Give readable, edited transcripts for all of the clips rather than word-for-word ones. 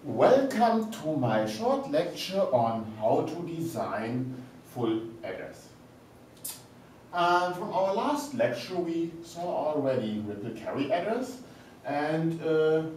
Welcome to my short lecture on how to design full adders. From our last lecture we saw already ripple carry adders, and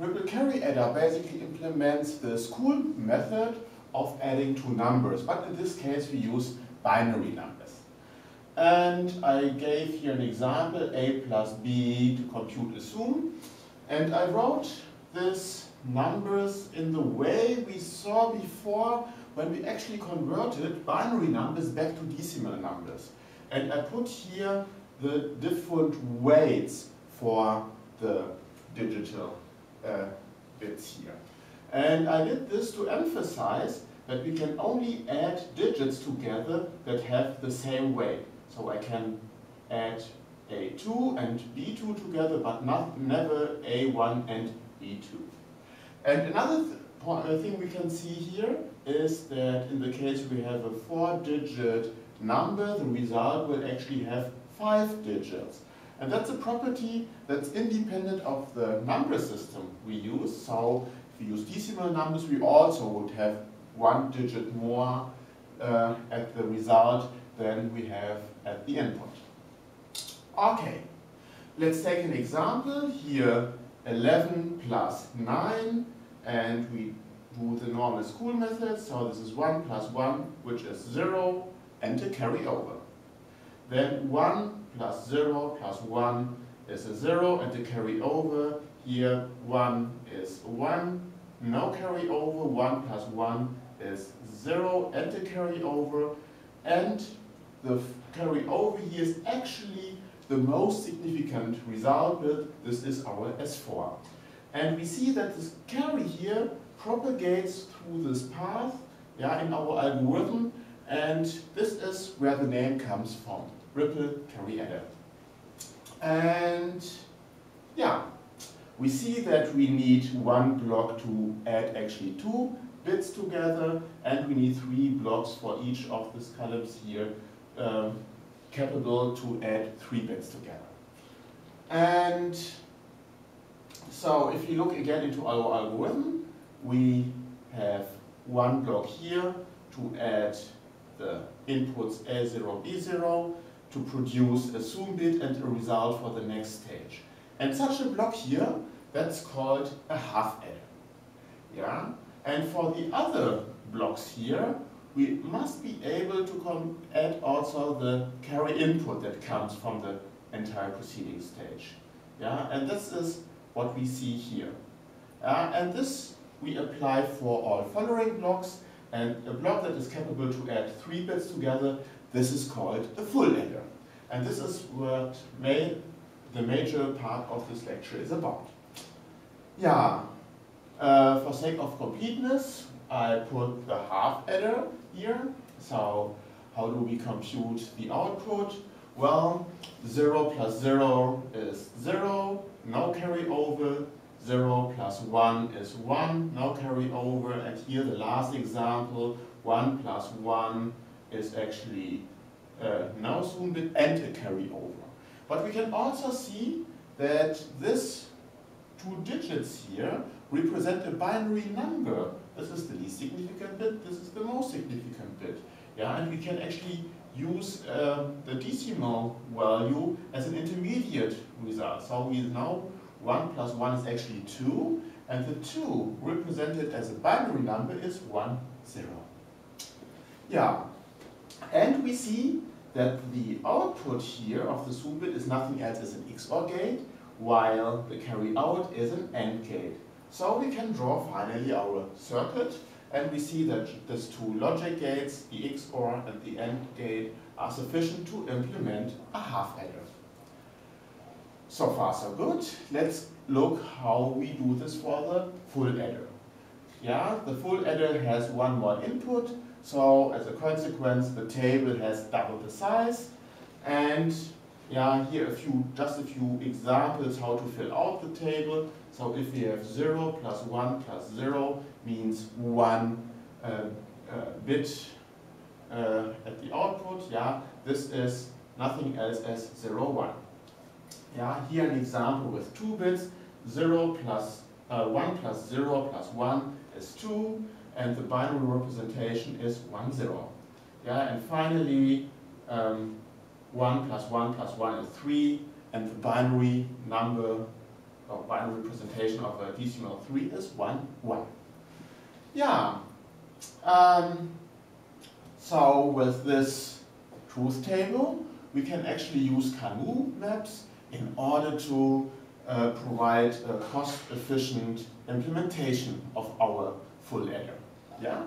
ripple carry adder basically implements the school method of adding two numbers, but in this case we use binary numbers. And I gave here an example, a plus b to compute assume, and I wrote this numbers in the way we saw before when we actually converted binary numbers back to decimal numbers. And I put here the different weights for the digital bits here. And I did this to emphasize that we can only add digits together that have the same weight. So I can add A2 and B2 together, but never A1 and B2. And another thing we can see here is that in the case we have a 4-digit number, the result will actually have 5 digits. And that's a property that's independent of the number system we use. So if we use decimal numbers, we also would have 1 digit more at the result than we have at the input. Okay, let's take an example. Here 11 plus 9, and we do the normal school method. So this is 1 plus 1, which is 0, and a carryover. Then 1 plus 0 plus 1 is a 0, and a carryover. Here 1 is 1, no carryover. 1 plus 1 is 0, and a carryover. And the carryover here is actually the most significant result bit. This is our S4. And we see that this carry here propagates through this path in our algorithm, and this is where the name comes from, ripple carry adder. And we see that we need one block to add actually 2 bits together, and we need 3 blocks for each of these columns here capable to add 3 bits together. And so if you look again into our algorithm, we have one block here to add the inputs A0, B0 to produce a assume bit and a result for the next stage. And such a block here, that's called a half adder. And for the other blocks here, we must be able to add also the carry input that comes from the entire proceeding stage. And this is what we see here. And this we apply for all following blocks, and a block that is capable to add 3 bits together, this is called a full adder. And this is what the major part of this lecture is about. For sake of completeness, I put the half adder here. So how do we compute the output? Well, 0 plus 0 is 0, no carryover. 0 plus 1 is 1, no carryover. And here the last example, 1 plus 1 is actually no assume bit and a carryover. But we can also see that this 2 digits here represent a binary number. This is the least significant bit, this is the most significant bit. And we can actually use the decimal value as an intermediate result. So we know 1 plus 1 is actually 2, and the 2 represented as a binary number is 1, 0. And we see that the output here of the assume bit is nothing else as an XOR gate, while the carry out is an AND gate. So we can draw finally our circuit, and we see that these 2 logic gates, the XOR and the AND gate, are sufficient to implement a half adder. So far so good. Let's look how we do this for the full adder. The full adder has one more input, so as a consequence the table has double the size. And here just a few examples how to fill out the table. So if we have 0 plus 1 plus 0 means 1 bit at the output. This is nothing else as 0, 1. Here an example with 2 bits, 0 plus 1 plus 0 plus 1 is 2, and the binary representation is 1, 0. Yeah, and finally, 1 plus 1 plus 1 is 3, and the binary number, or binary representation of a decimal 3 is 1, 1. Yeah, so with this truth table, we can actually use Canoe maps in order to provide a cost-efficient implementation of our full adder. Yeah,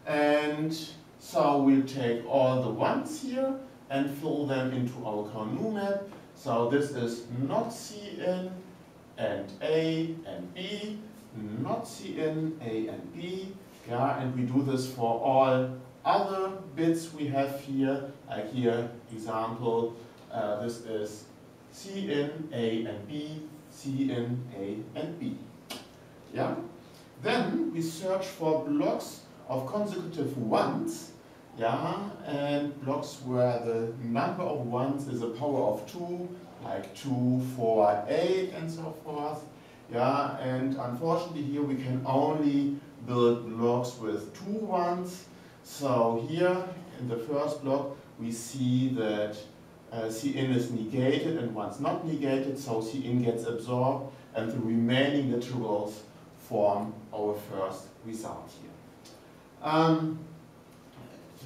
and so we'll take all the ones here and fill them into our Canoe map. So this is not Cin and A and B, not Cin, A and B. Yeah, and we do this for all other bits we have here. Like here, example, this is Cin, A and B, Cin, A and B. Yeah. Then we search for blocks of consecutive ones. Yeah, and blocks where the number of ones is a power of 2, like 2, 4, 8, and so forth. Yeah, and unfortunately here we can only build blocks with 2 ones. So here in the first block we see that Cin is negated and 1's not negated, so Cin gets absorbed, and the remaining literals form our first result here.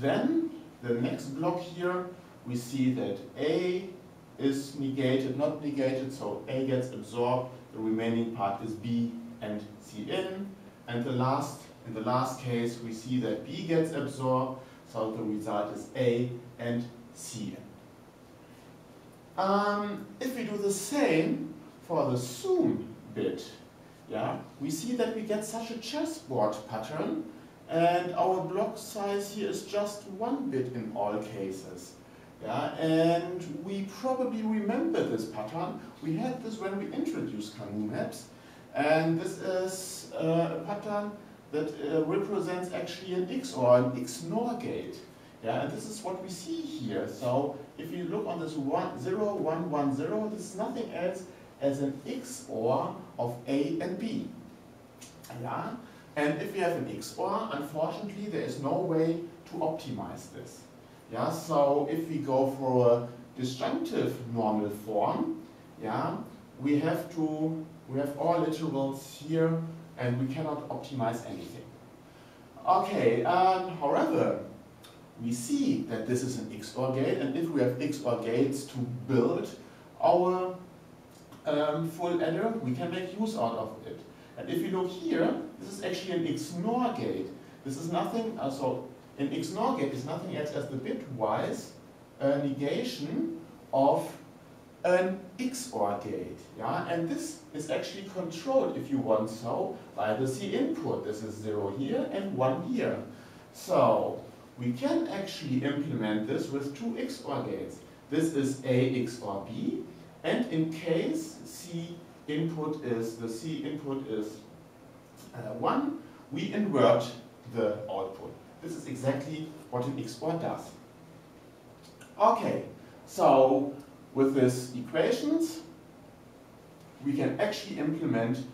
Then, the next block here, we see that A is negated, not negated, so A gets absorbed, the remaining part is B and Cin, and in the last case, we see that B gets absorbed, so the result is A and Cin. If we do the same for the zoom bit, yeah, we see that we get such a chessboard pattern, and our block size here is just 1 bit in all cases. Yeah, and we probably remember this pattern. We had this when we introduced Canoe maps, and this is a pattern that represents actually an XOR, an XNOR gate. Yeah, and this is what we see here. So if you look on this 1, 0, 1, 1, 0, this is nothing else as an XOR of A and B. Yeah? And if we have an XOR, unfortunately, there is no way to optimize this. Yeah, so if we go for a disjunctive normal form, yeah, we have all literals here, and we cannot optimize anything. Okay, however, we see that this is an XOR gate, and if we have XOR gates to build our full adder, we can make use out of it. And if you look here, this is actually an XNOR gate. This is nothing, so an XNOR gate is nothing else as the bitwise negation of an XOR gate. Yeah? And this is actually controlled, if you want so, by the C input. This is 0 here and 1 here. So we can actually implement this with 2 XOR gates. This is A XOR B, and in case the C input is 1, we invert the output. This is exactly what an XOR does. Okay, so with these equations, we can actually implement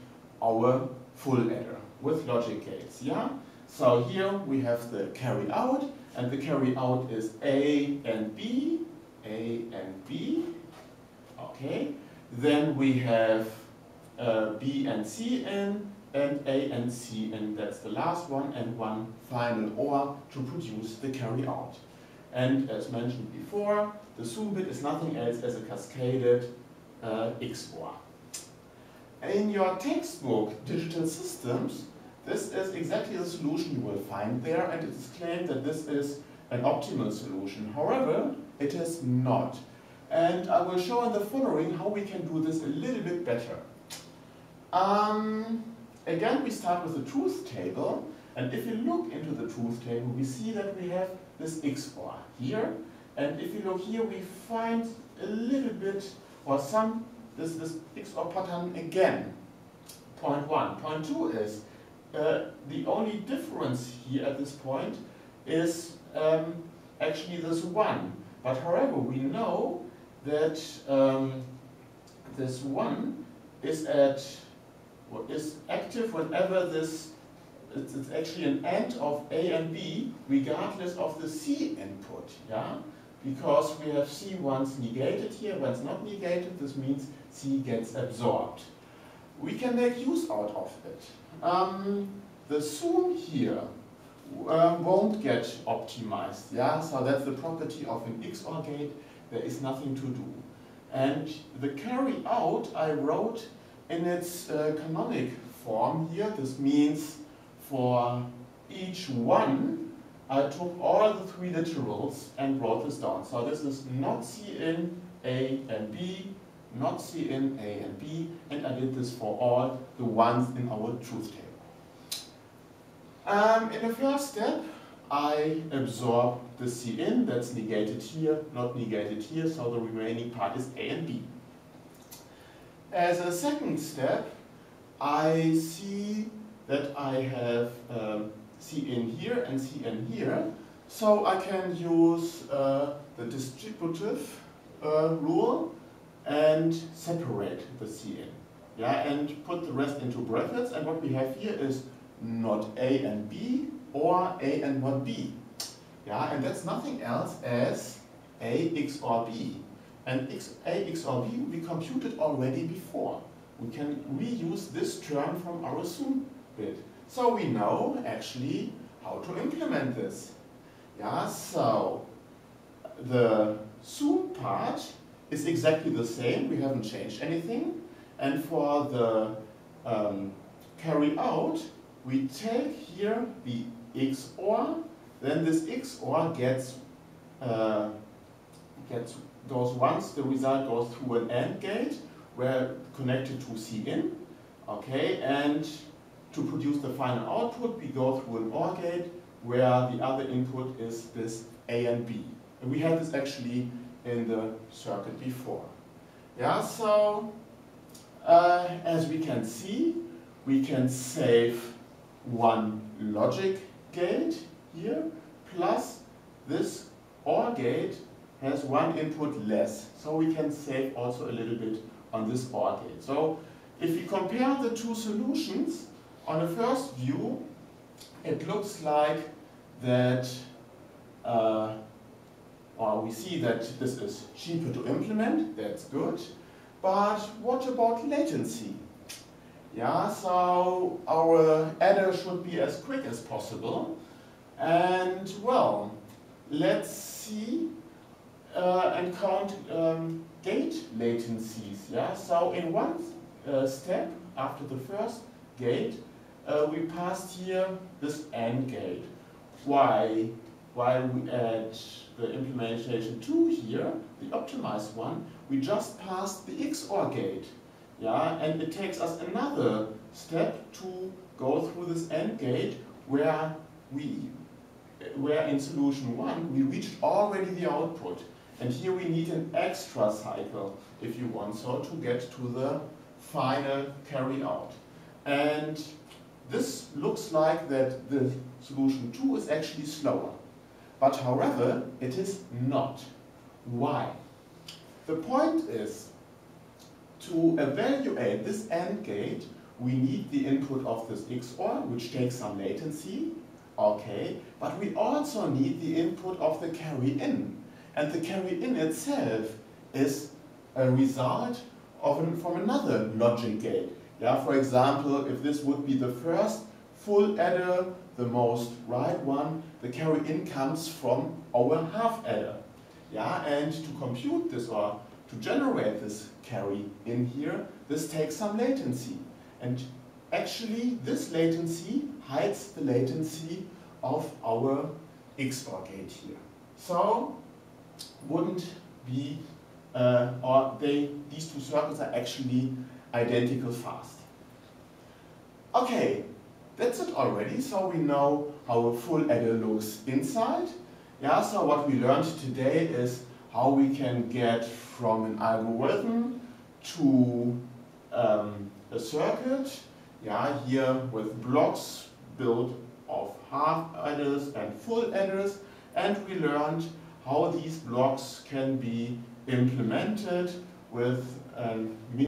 our full adder with logic gates. Yeah. So here we have the carry out, and the carry out is A and B, A and B. Okay. Then we have B and C in, and A and C, and that's the last one, and one final OR to produce the carry out. And as mentioned before, the zoom bit is nothing else as a cascaded XOR. In your textbook, Digital Systems, this is exactly the solution you will find there, and it is claimed that this is an optimal solution. However, it is not. And I will show in the following how we can do this a little bit better. Again, we start with the truth table, and if you look into the truth table, we see that we have this XOR here, and if you look here, we find a little bit, or this XOR pattern again. Point 1. Point 2 is, the only difference here at this point is actually this 1. But however, we know that this 1 is at, is active whenever this, it's actually an AND of A and B regardless of the C input, yeah? Because we have C once negated here, once not negated, this means C gets absorbed. We can make use out of it. The sum here won't get optimized, yeah? So that's the property of an XOR gate, there is nothing to do. And the carry out I wrote in its canonic form here. This means for each one I took all the three literals and wrote this down. So this is not C in A and B, not C in A and B, and I did this for all the ones in our truth table. In the first step, I absorb the C in, that's negated here, not negated here, so the remaining part is A and B. As a second step, I see that I have C in here and C in here, so I can use the distributive rule and separate the C in. Yeah, and put the rest into brackets, and what we have here is not A and B or A and not B. Yeah, and that's nothing else as A XOR B. And A XOR B we computed already before. We can reuse this term from our sum bit. So we know actually how to implement this. Yeah, so the sum part is exactly the same, we haven't changed anything. And for the carry out, we take here the XOR, then this XOR goes once the result goes through an AND gate where connected to C in, okay, and to produce the final output we go through an OR gate where the other input is this A and B. And we had this actually in the circuit before. Yeah, so as we can see, we can save one logic gate here, plus this OR gate has one input less. So we can save also a little bit on this OR gate. So if we compare the two solutions, on the first view, it looks like that, or we see that this is cheaper to implement, that's good. But what about latency? Yeah, so our adder should be as quick as possible. And well, let's see and count gate latencies. Yeah, so in one step after the first gate, we passed here this AND gate. Why? While we add the implementation 2 here, the optimized one, we just passed the XOR gate. Yeah, and it takes us another step to go through this AND gate where in solution 1 we reached already the output. And here we need an extra cycle, if you want so, to get to the final carry out. And this looks like that the solution 2 is actually slower. But however, it is not. Why? The point is, to evaluate this AND gate, we need the input of this XOR, which takes some latency, okay, but we also need the input of the carry in. And the carry in itself is a result from another logic gate. Yeah, for example, if this would be the first full adder, the most right one, the carry in comes from our half adder. Yeah, and to compute this or to generate this carry in here, this takes some latency. And actually, this latency hides the latency of our XOR gate here. So, wouldn't be, these two circuits are actually identical fast. Okay, that's it already. So we know how a full adder looks inside. Yeah, so what we learned today is how we can get from an algorithm to a circuit. Yeah, here with blocks built of half adders and full adders, and we learned how these blocks can be implemented with